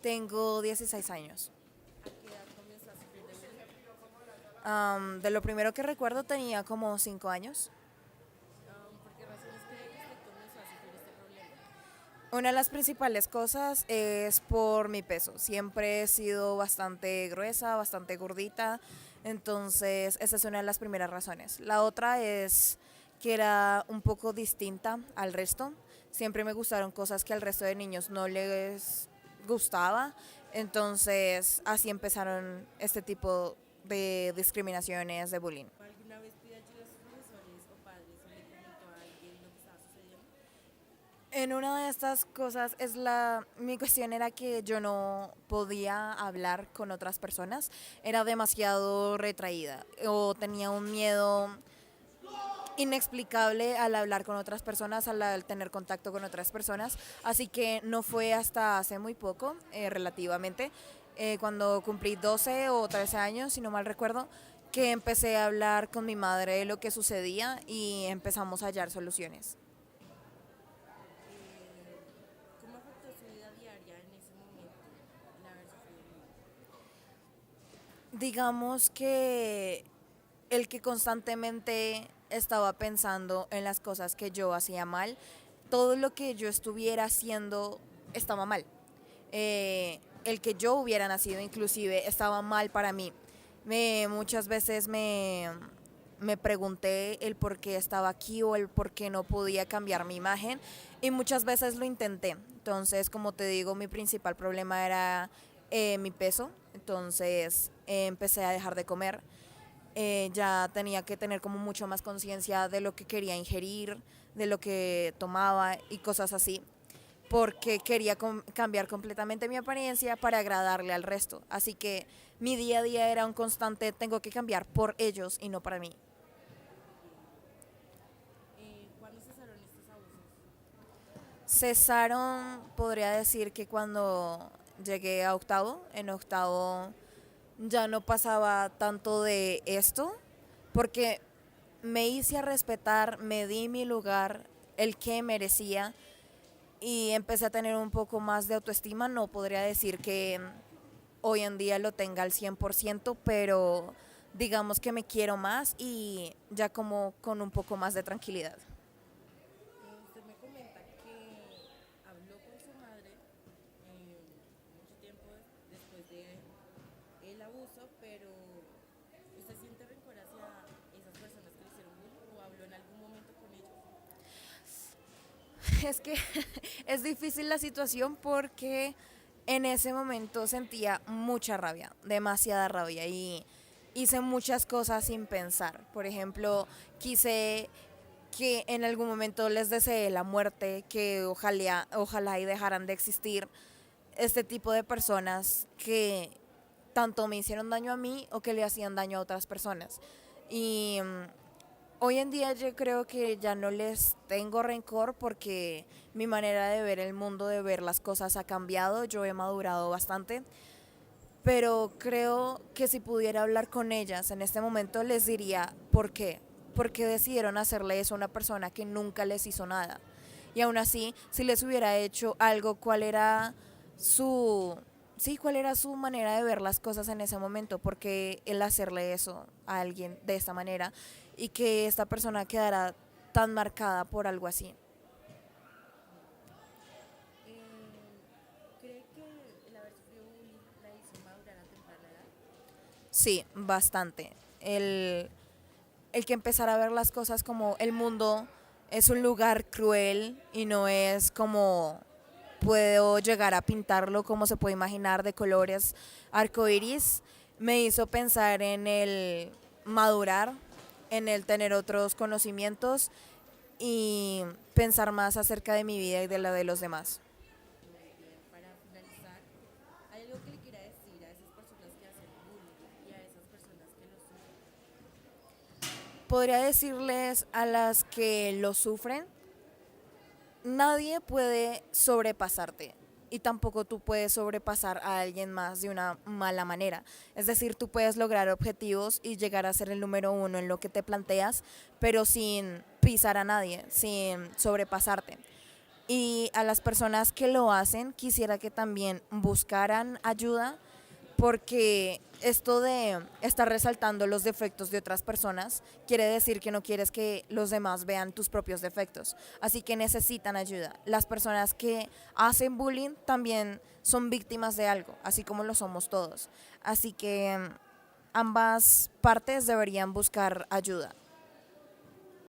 Tengo 16 años. ¿A qué edad comenzó a sufrir de bullying? De lo primero que recuerdo tenía como 5 años. ¿Por qué razones cree que usted comenzó a sufrir este problema? Una de las principales cosas es por mi peso. Siempre he sido bastante gruesa, bastante gordita, entonces esa es una de las primeras razones. La otra es que era un poco distinta al resto. Siempre me gustaron cosas que al resto de niños no les gustaba, entonces así empezaron este tipo de discriminaciones, de bullying. ¿Alguna vez pidió ayuda a sus profesores o padres o le comentó a alguien lo que estaba sucediendo? En una de estas cosas mi cuestión era que yo no podía hablar con otras personas, era demasiado retraída o tenía un miedo inexplicable al hablar con otras personas, al tener contacto con otras personas, así que no fue hasta hace muy poco, relativamente, cuando cumplí 12 o 13 años, si no mal recuerdo, que empecé a hablar con mi madre de lo que sucedía y empezamos a hallar soluciones. Eh, ¿Cómo afectó su vida diaria en ese momento el haber sufrido bullying? Digamos que el que constantemente estaba pensando en las cosas que yo hacía mal, todo lo que yo estuviera haciendo estaba mal. El que yo hubiera nacido inclusive estaba mal para mí. Muchas veces me pregunté el por qué estaba aquí o el por qué no podía cambiar mi imagen y muchas veces lo intenté. Entonces, como te digo, mi principal problema era mi peso. Entonces empecé a dejar de comer. Ya tenía que tener como mucho más conciencia de lo que quería ingerir, de lo que tomaba y cosas así, porque quería cambiar completamente mi apariencia para agradarle al resto. Así que mi día a día era un constante, tengo que cambiar por ellos y no para mí. ¿Cuándo cesaron estos abusos? Cesaron, podría decir que cuando llegué a octavo, en octavo ya no pasaba tanto de esto, porque me hice a respetar, me di mi lugar, el que merecía y empecé a tener un poco más de autoestima. No podría decir que hoy en día lo tenga al 100%, pero digamos que me quiero más y ya como con un poco más de tranquilidad. Usted me comenta que habló con su madre mucho tiempo después de el abuso, pero ¿usted siente rencor hacia esas personas que le hicieron bullying o habló en algún momento con ellos? Es que es difícil la situación porque en ese momento sentía mucha rabia, demasiada rabia y hice muchas cosas sin pensar. Por ejemplo, quise que en algún momento les deseé la muerte, que ojalá y dejaran de existir este tipo de personas que tanto me hicieron daño a mí o que le hacían daño a otras personas. Y hoy en día yo creo que ya no les tengo rencor porque mi manera de ver el mundo, de ver las cosas ha cambiado, yo he madurado bastante, pero creo que si pudiera hablar con ellas en este momento les diría por qué, por qué decidieron hacerle eso a una persona que nunca les hizo nada. Y aún así, si les hubiera hecho algo, ¿cuál era su, sí, cuál era su manera de ver las cosas en ese momento? Porque el hacerle eso a alguien de esta manera y que esta persona quedara tan marcada por algo así. Eh, ¿Cree que el haber sufrido bullying la hizo madurar a temprana edad? Sí, bastante. El que empezar a ver las cosas como el mundo es un lugar cruel y no es como puedo llegar a pintarlo como se puede imaginar de colores arcoíris, me hizo pensar en el madurar, en el tener otros conocimientos y pensar más acerca de mi vida y de la de los demás. Muy bien, para finalizar, ¿hay algo que le quiera decir a esas personas que hacen bullying y a esas personas que lo sufren? Podría decirles a las que lo sufren, nadie puede sobrepasarte y tampoco tú puedes sobrepasar a alguien más de una mala manera. Es decir, tú puedes lograr objetivos y llegar a ser el número uno en lo que te planteas, pero sin pisar a nadie, sin sobrepasarte. Y a las personas que lo hacen, quisiera que también buscaran ayuda, porque esto de estar resaltando los defectos de otras personas quiere decir que no quieres que los demás vean tus propios defectos. Así que necesitan ayuda. Las personas que hacen bullying también son víctimas de algo, así como lo somos todos. Así que ambas partes deberían buscar ayuda.